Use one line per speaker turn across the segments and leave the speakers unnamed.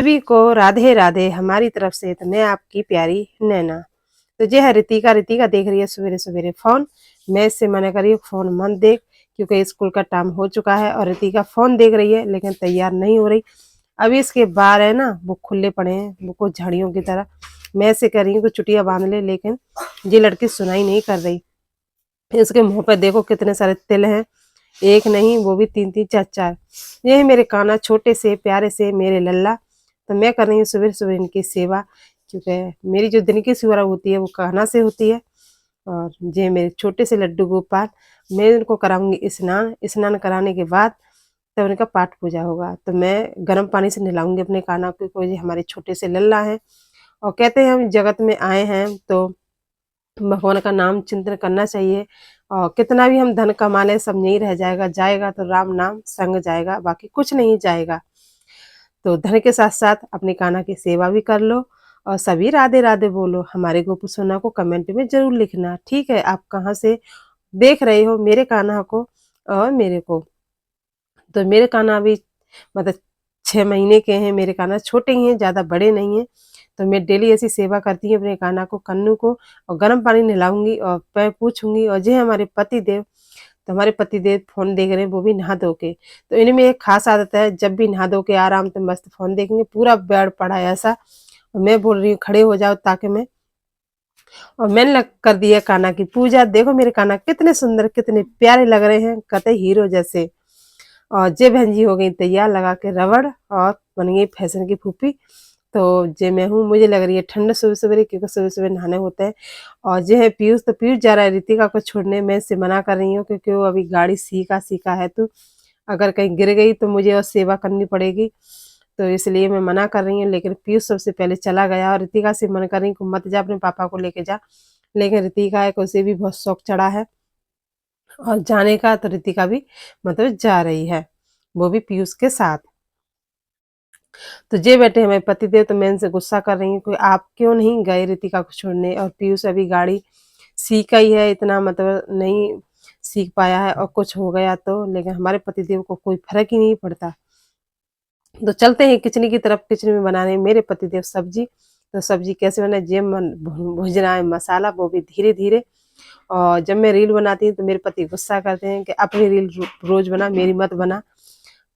सभी को राधे राधे हमारी तरफ से। तो मैं आपकी प्यारी नैना। तो ये है रितिका। रितिका देख रही है सवेरे सवेरे फोन। मैं इससे मना करी फोन मत देख, क्योंकि स्कूल का टाइम हो चुका है। और रितिका फोन देख रही है लेकिन तैयार नहीं हो रही। अभी इसके बाल है ना वो खुले पड़े हैं, वो कुछ झाड़ियों की तरह। मैं ऐसे कर रही हूँ कि चुटिया बांध ले, लेकिन ये लड़की सुनाई नहीं कर रही। इसके मुंह पे देखो कितने सारे तिल हैं, एक नहीं वो भी तीन तीन चार चार। ये है मेरे काना छोटे से प्यारे से मेरे लल्ला। तो मैं कर रही हूँ सुबह सुबह इनकी सेवा, क्योंकि मेरी जो दिन की सेवा होती है वो कान्हा से होती है। और ये मेरे छोटे से लड्डू गोपाल, मैं इनको कराऊंगी स्नान। स्नान कराने के बाद तब उनका पाठ पूजा होगा। तो मैं गर्म पानी से नहलाऊंगी अपने कान्हा को, क्योंकि हमारे छोटे से लल्ला हैं। और कहते हैं हम जगत में आए हैं तो भगवान का नाम चिंतन करना चाहिए। और कितना भी हम धन कमा लें सब नहीं रह जाएगा, जाएगा तो राम नाम संग जाएगा, बाकी कुछ नहीं जाएगा। तो धन के साथ साथ अपने कान्हा की सेवा भी कर लो। और सभी राधे राधे बोलो। हमारे गोपू सोना को कमेंट में जरूर लिखना, ठीक है? आप कहाँ से देख रहे हो मेरे कान्हा को और मेरे को। तो मेरे कान्हा अभी मतलब 6 महीने के हैं। मेरे कान्हा छोटे ही हैं, ज़्यादा बड़े नहीं हैं। तो मैं डेली ऐसी सेवा करती हूँ अपने कान्हा को, कन्नू को। और गर्म पानी नहलाऊंगी और पैर पूछूंगी। और जो है हमारे पति देव, तो हमारे पति देव फोन देख रहे हैं, वो भी नहा धो के। तो इनमें एक खास आदत है, जब भी नहा धो के आराम से मस्त फोन देखेंगे। पूरा बेड पड़ा है ऐसा। और मैं बोल रही हूँ खड़े हो जाओ ताकि मैं। और मैंने कर दिया कान्हा की पूजा। देखो मेरे कान्हा कितने सुंदर कितने प्यारे लग रहे हैं, कतई हीरो जैसे। और जे बहन जी हो गई तैयार लगा के रबड़, और बन गई फैशन की फूफी। तो जे मैं हूँ, मुझे लग रही है ठंड सुबह सवेरे, क्योंकि सुबह सुबह नहाने होते हैं। और जो है पीयूष, तो पीयूष जा रहा है रितिका को छोड़ने। मैं इससे मना कर रही हूँ क्योंकि वो अभी गाड़ी सीखा सीखा है। तो अगर कहीं गिर गई तो मुझे और सेवा करनी पड़ेगी, तो इसलिए मैं मना कर रही हूँ। लेकिन पीयूष सबसे पहले चला गया। और रितिका से मन कर रही हूँ मत जा, अपने पापा को लेके जा। लेकिन रितिका है, उसे भी बहुत शौक चढ़ा है और जाने का। तो रितिका भी मतलब जा रही है, वो भी पीयूष के साथ। तो जे बैठे हमारे पतिदेव। तो मैं इनसे गुस्सा कर रही हूँ कि आप क्यों नहीं गए रितिका को छोड़ने। और पीयूष अभी गाड़ी सीखा ही है, इतना मतलब नहीं सीख पाया है। और कुछ हो गया तो, लेकिन हमारे पतिदेव को कोई फर्क ही नहीं पड़ता। तो चलते हैं किचन की तरफ। किचन में बनाने मेरे पतिदेव सब्जी। तो सब्जी कैसे बनाए, जे मन भूज रहा है मसाला, वो भी धीरे धीरे। और जब मैं रील बनाती हूँ तो मेरे पति गुस्सा करते हैं कि अपनी रील रोज बना, मेरी मत बना।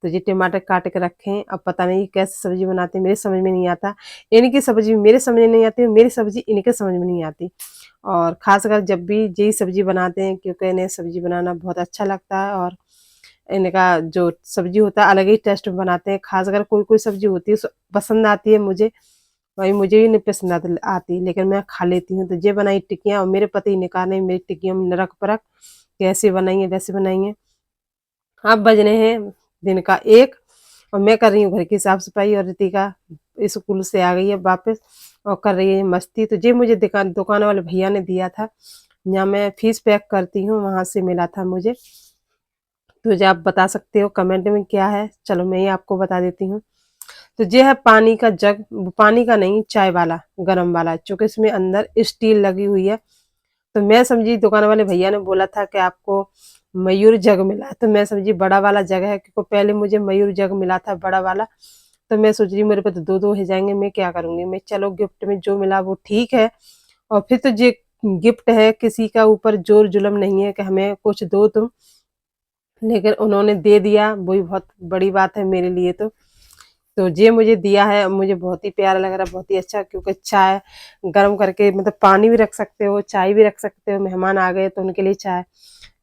तो ये टमाटर काट के रखे हैं। अब पता नहीं कैसे सब्जी बनाते हैं, मेरे समझ में नहीं आता। इनकी सब्जी मेरे समझ में नहीं आती, मेरी सब्जी इनके समझ में नहीं आती। और खासकर जब भी यही सब्जी बनाते हैं, क्योंकि इन्हें सब्जी बनाना बहुत अच्छा लगता है। और इनका जो सब्जी होता है अलग ही टेस्ट में बनाते हैं। खासकर कोई कोई सब्जी होती है पसंद आती है मुझे, वही मुझे भी नहीं पसंद आती, लेकिन मैं खा लेती हूँ। तो ये बनाई टिक्कियाँ, और मेरे पति ने कहा नहीं मेरी टिक्कियों में नरक परक, कैसे बनाइए वैसे बनाइए। अब बज रहे हैं दिन का 1, और मैं कर रही हूँ घर की साफ सफाई। और रितिका स्कूल से आ गई है वापस और कर रही है मस्ती। तो ये मुझे दुकान वाले भैया ने दिया था, यहाँ मैं फीस पैक करती हूँ, वहां से मिला था मुझे। तो जो आप बता सकते हो कमेंट में क्या है, चलो मैं ही आपको बता देती हूँ। तो ये है पानी का जग, पानी का नहीं चाय वाला गरम वाला, चूंकि इसमें अंदर स्टील लगी हुई है। तो मैं समझी दुकान वाले भैया ने बोला था कि आपको मयूर जग मिला, तो मैं समझी बड़ा वाला जग है, क्योंकि पहले मुझे मयूर जग मिला था बड़ा वाला। तो मैं सोच रही मेरे पे तो दो दो हो जाएंगे, मैं क्या करूंगी। मैं चलो गिफ्ट में जो मिला वो ठीक है। और फिर तो ये गिफ्ट है, किसी का ऊपर जोर जुलम नहीं है कि हमें कुछ दो तुम, लेकिन उन्होंने दे दिया, वही बहुत बड़ी बात है मेरे लिए। तो ये मुझे दिया है, मुझे बहुत ही प्यारा लग रहा है, बहुत ही अच्छा। क्योंकि चाय गर्म करके मतलब पानी भी रख सकते हो, चाय भी रख सकते हो। मेहमान आ गए तो उनके लिए चाय।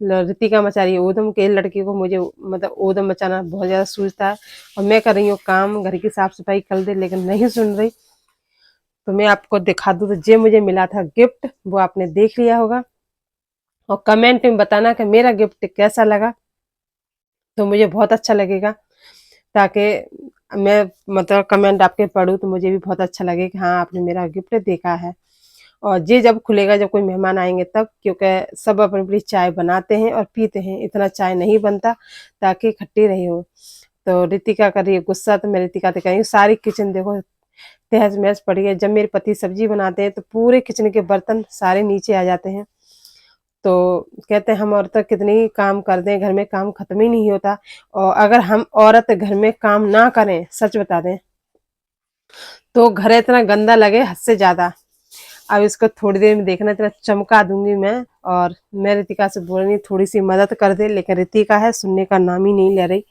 रितिका मचा रही है ऊधम के, लड़की को मुझे मतलब ऊधम मचाना बहुत ज्यादा सूझता है। और मैं कर रही हूँ काम, घर की साफ सफाई कर दे, लेकिन नहीं सुन रही। तो मैं आपको दिखा दूँ, तो ये मुझे मिला था गिफ्ट, वो आपने देख लिया होगा। और कमेंट में बताना कि मेरा गिफ्ट कैसा लगा, तो मुझे बहुत अच्छा लगेगा। ताकि मैं मतलब कमेंट आपके पढूं तो मुझे भी बहुत अच्छा लगे कि हाँ आपने मेरा गिफ्ट देखा है। और ये जब खुलेगा जब कोई मेहमान आएंगे तब, क्योंकि सब अपनी अपनी चाय बनाते हैं और पीते हैं, इतना चाय नहीं बनता ताकि खट्टी रही हो। तो रितिका कर रही है गुस्सा, तो मैं रितिका से कह रही हूँ सारी किचन देखो तहस महस पड़ी है। जब मेरे पति सब्जी बनाते हैं तो पूरे किचन के बर्तन सारे नीचे आ जाते हैं। तो कहते हैं हम औरतें कितनी ही काम कर दें, घर में काम खत्म ही नहीं होता। और अगर हम औरत घर में काम ना करें, सच बता दें, तो घर इतना गंदा लगे हद से ज्यादा। अब इसको थोड़ी देर में देखना, इतना चमका दूंगी मैं। और मैं रितिका से बोल रही थोड़ी सी मदद कर दे, लेकिन रितिका है सुनने का नाम ही नहीं ले रही,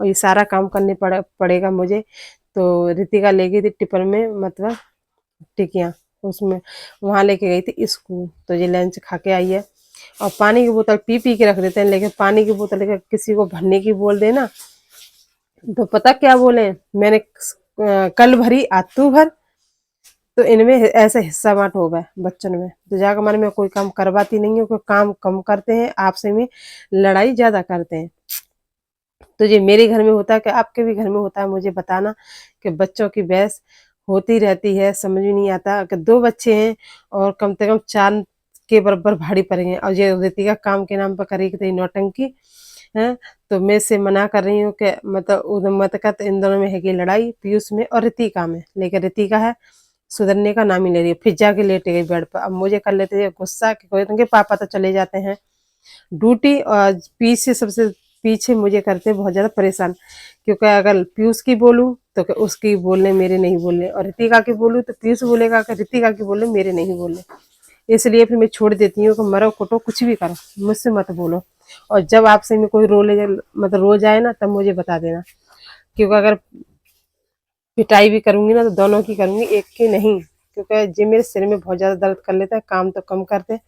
और ये सारा काम करने पड़ेगा मुझे। तो रितिका ले गई थी टिफिन में, मतलब टिकिया उसमें, वहां लेके गई थी स्कूल। तो ये लंच खा के आई है। और पानी की बोतल पी पी के रख देते हैं, लेकिन पानी की बोतल लेकर किसी को भरने की बोल देना तो पता क्या बोले, मैंने कल भरी आज तू भर। तो इनमें ऐसे हिस्सा बांट हो गए बच्चन में। तो जाकर मैंने मैं कोई काम करवाती नहीं हूँ, कोई काम कम करते हैं, आपसे में लड़ाई ज्यादा करते हैं। तो ये मेरे घर में होता है कि आपके भी घर में होता है, मुझे बताना। कि बच्चों की बहस होती रहती है, समझ में नहीं आता कि दो बच्चे हैं और कम से कम चार के बराबर भाड़ी पड़ेंगे, और ये रितिका काम के नाम पर करेगी तो ये नौटंकी है। तो मैं इससे मना कर रही हूँ कि मतलब मत का, तो इन दोनों में है कि लड़ाई पीयूष में और रितिका में। लेकिन रितिका है सुधरने का नाम ही ले रही है, फिर जाके लेटे गई बेड पर। अब मुझे कर लेते हैं गुस्सा कि कोई उनके पापा तो चले जाते हैं ड्यूटी, और पीछे सबसे पीछे मुझे करते हैं बहुत ज्यादा परेशान। क्योंकि अगर पीयूष की बोलूं तो कि उसकी बोलने मेरे नहीं बोलने, और रितिका की बोलूं तो पीयूष बोलेगा कि रितिका की बोलने मेरे नहीं बोलने। इसलिए फिर मैं छोड़ देती हूँ कि मरो कुटो कुछ भी करो, मुझसे मत बोलो। और जब आपसे में कोई मतलब रोज आए ना, तब मुझे बता देना। क्योंकि अगर पिटाई भी करूंगी ना तो दोनों की करूंगी, एक की नहीं। क्योंकि जी मेरे सिर में बहुत ज्यादा दर्द कर लेता है, काम तो कम करते हैं।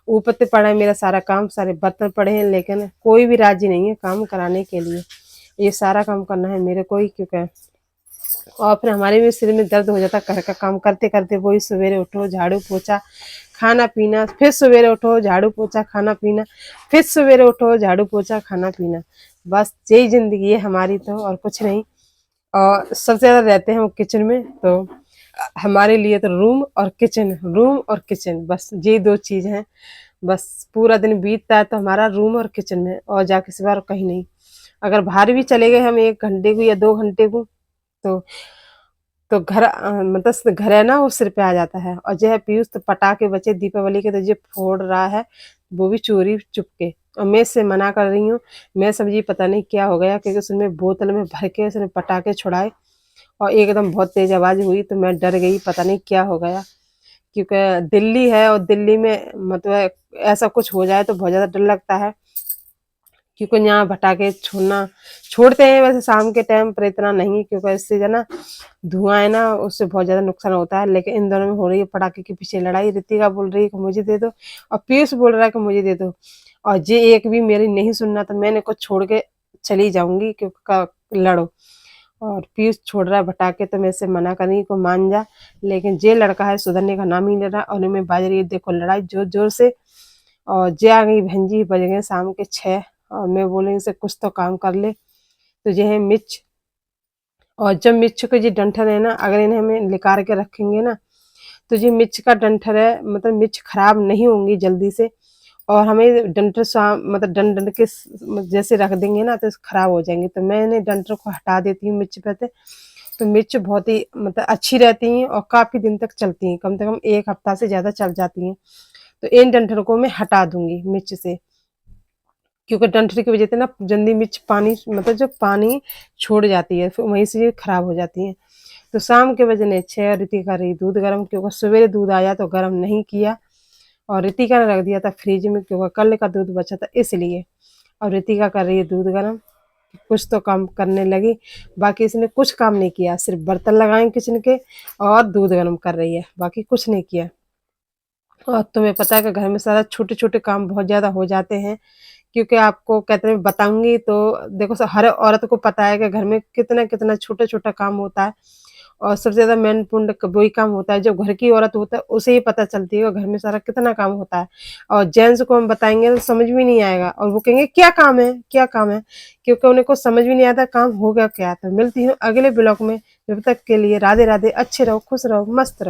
ऊपर से पड़ा है मेरा सारा काम, सारे बर्तन पड़े हैं, लेकिन कोई भी राजी नहीं है काम कराने के लिए। ये सारा काम करना है मेरे को ही। क्योंकि और फिर हमारे भी सिर में दर्द हो जाता है घर का काम करते करते। वही सवेरे उठो झाड़ू पोछा खाना पीना, फिर सवेरे उठो झाड़ू पोछा खाना पीना, फिर सवेरे उठो झाड़ू पोछा खाना पीना। बस यही जिंदगी है हमारी, तो और कुछ नहीं। और सबसे ज्यादा रहते हैं हम किचन में, तो हमारे लिए तो रूम और किचन, बस ये दो चीज हैं। बस पूरा दिन बीतता है तो हमारा रूम और किचन में, और जाके सिवा और कहीं नहीं। अगर बाहर भी चले गए हम 1 घंटे को या 2 घंटे को, तो घर मतलब घर है ना वो सिर पे आ जाता है। और जो है पीयूष तो पटाखे बचे दीपावली के, तो जो फोड़ रहा है वो भी चोरी चुपके। और मैं इससे मना कर रही हूँ। मैं समझी पता नहीं क्या हो गया, क्योंकि उसने बोतल में भर के उसने पटाखे छुड़ाए, और एकदम बहुत तेज आवाज हुई तो मैं डर गई, पता नहीं क्या हो गया। क्योंकि दिल्ली है, और दिल्ली में मतलब ऐसा कुछ हो जाए तो बहुत ज्यादा डर लगता है। क्योंकि यहाँ पटाखे छोड़ते हैं वैसे शाम के टाइम पर, इतना नहीं। क्योंकि इससे जो ना धुआं है ना, उससे बहुत ज्यादा नुकसान होता है। लेकिन इन दोनों में हो रही है पटाखे के पीछे लड़ाई। रितिका बोल रही है कि मुझे दे दो, और पीयूष बोल रहा है कि मुझे दे दो। और ये एक भी मेरी नहीं सुनना, तो मैंने कुछ छोड़ के चली जाऊंगी क्योंकि लड़ो। और पीयूष छोड़ रहा है पटाखे, तो मैं इससे मना करी को मान जा। लेकिन जे लड़का है सुधरने का नाम ही ले रहा है, और उनमें बाज रही है देखो लड़ाई जोर जोर से। और जे आ गई बहन जी, बज गए शाम के 6, और मैं बोली से कुछ तो काम कर ले। तो ये है मिर्च। और जब मिर्च के जो डंठल है ना, अगर इन्हें हमें निकाल के रखेंगे ना, तो जो मिर्च का डंठल है मतलब मिर्च खराब नहीं होंगी जल्दी से। और हमें डंठल मतलब डंड के जैसे रख देंगे ना तो खराब हो जाएंगे। तो मैंने डंठल को हटा देती हूँ मिर्च पे से। तो मिर्च बहुत ही मतलब अच्छी रहती हैं, और काफी दिन तक चलती हैं, कम से कम 1 हफ्ता से ज्यादा चल जाती हैं। तो इन डंठल को मैं हटा दूंगी मिर्च से। क्योंकि डंठल की वजह से ना जल्दी मिर्च पानी मतलब जो पानी छोड़ जाती है, फिर वहीं से ये खराब हो जाती है। तो शाम के बजने 6, रितिका रही दूध गर्म, क्योंकि सवेरे दूध आया तो गर्म नहीं किया, और रितिका ने रख दिया था फ्रिज में क्योंकि कल का दूध बचा था इसलिए। और रितिका कर रही है दूध गर्म। कुछ तो काम करने लगी, बाकी इसने कुछ काम नहीं किया, सिर्फ बर्तन लगाए किचन के और दूध गर्म कर रही है, बाकी कुछ नहीं किया। और तुम्हें पता है कि घर में सारा छोटे छोटे काम बहुत ज्यादा हो जाते हैं। क्योंकि आपको कहते हैं बताऊंगी तो देखो हर औरत को पता है कि घर में कितना कितना छोटा छोटा काम होता है। और सबसे ज्यादा महत्वपूर्ण वही काम होता है जो घर की औरत होता है, उसे ही पता चलती है घर में सारा कितना काम होता है। और जेंट्स को हम बताएंगे तो समझ भी नहीं आएगा, और वो कहेंगे क्या काम है क्या काम है, क्योंकि उन्हें कुछ समझ भी नहीं आता काम होगा क्या। तो मिलती हूँ अगले ब्लॉग में, जब तक के लिए राधे राधे, अच्छे रहो खुश रहो मस्त रहो।